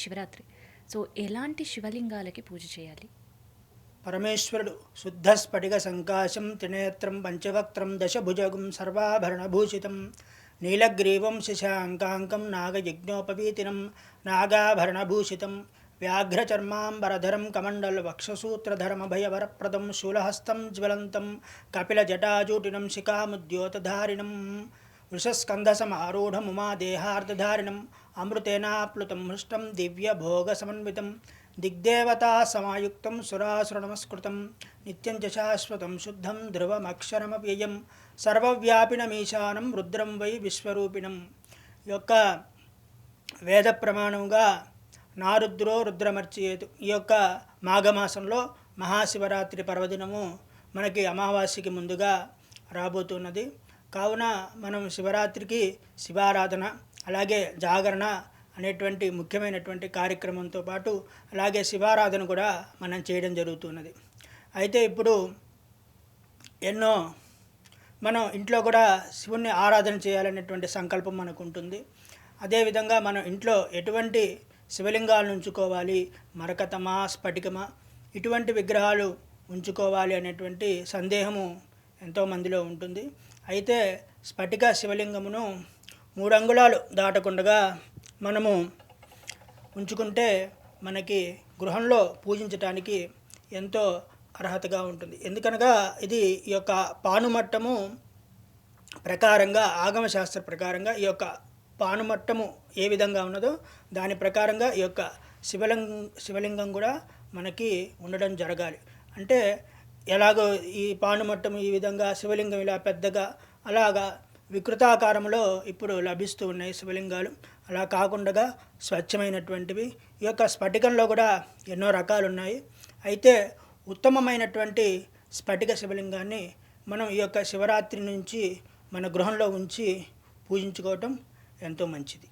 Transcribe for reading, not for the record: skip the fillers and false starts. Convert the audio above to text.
Shivaratri. So, ఎలాంటి శివలింగాలకి పూజ చేయాలి? పరమేశ్వరుడు శుద్ధ స్ఫటిక సంకాశం త్రినేత్రం పంచవక్త్రం దశభుజగం సర్వాభరణభూషితం నీలగ్రీవం శశాంకాంకం నాగయజ్ఞోపవీతినం నాగాభరణభూషితం వ్యాఘ్రచర్మాంబరధరం కమండలవక్షసూత్రధరమభయవరప్రదం శూలహస్తం జ్వలంతం కపిలజటాజూటినం శిఖాముద్యోతధారిణం వృషస్కంధసమారూఢముమాదేహార్ధధారిణం అమృతేనాప్లుతం హృష్టం దివ్యభోగసమన్వితం దిగ్దేవతా సమాయుక్తం సురాసురనమస్కృతం నిత్యం చ శాశ్వతం శుద్ధం ధ్రువమక్షరమవ్యయం సర్వవ్యాపినమీశానం రుద్రం వై విశ్వరూపిణం. ఈ యొక్క వేద ప్రమాణంగా నారుద్రో రుద్రమర్చయేతు. ఈ యొక్క మాఘమాసంలో మహాశివరాత్రి పర్వదినము మనకి అమావాస్యకి ముందుగా రాబోతున్నది. కావున మనం శివరాత్రికి శివారాధన అలాగే జాగరణ అనేటువంటి ముఖ్యమైనటువంటి కార్యక్రమంతో పాటు అలాగే శివారాధన కూడా మనం చేయడం జరుగుతున్నది. అయితే ఇప్పుడు మనం ఇంట్లో కూడా శివుణ్ణి ఆరాధన చేయాలనేటువంటి సంకల్పం మనకు ఉంటుంది. అదేవిధంగా మనం ఇంట్లో ఎటువంటి శివలింగాలను ఉంచుకోవాలి, మరకతమా స్ఫటికమా ఇటువంటి విగ్రహాలు ఉంచుకోవాలి అనేటువంటి సందేహము ఎంతోమందిలో ఉంటుంది. అయితే స్ఫటిక శివలింగమును 3 అంగుళాలు దాటకుండా మనము ఉంచుకుంటే మనకి గృహంలో పూజించటానికి ఎంతో అర్హతగా ఉంటుంది. ఎందుకనగా ఇది ఈ యొక్క పానుమట్టము ప్రకారంగా ఆగమశాస్త్ర ప్రకారంగా ఈ యొక్క పానుమట్టము ఏ విధంగా ఉన్నదో దాని ప్రకారంగా ఈ యొక్క శివలింగం కూడా మనకి ఉండడం జరగాలి. అంటే ఎలాగో ఈ పానుమట్టము ఈ విధంగా శివలింగం ఇలా పెద్దగా అలాగా వికృతాకారంలో ఇప్పుడు లభిస్తూ ఉన్నాయి శివలింగాలు. అలా కాకుండా స్వచ్ఛమైనటువంటివి ఈ యొక్క స్ఫటికంలో కూడా ఎన్నో రకాలు ఉన్నాయి. అయితే ఉత్తమమైనటువంటి స్ఫటిక శివలింగాన్ని మనం ఈ యొక్క శివరాత్రి నుంచి మన గృహంలో ఉంచి పూజించుకోవటం ఎంతో మంచిది.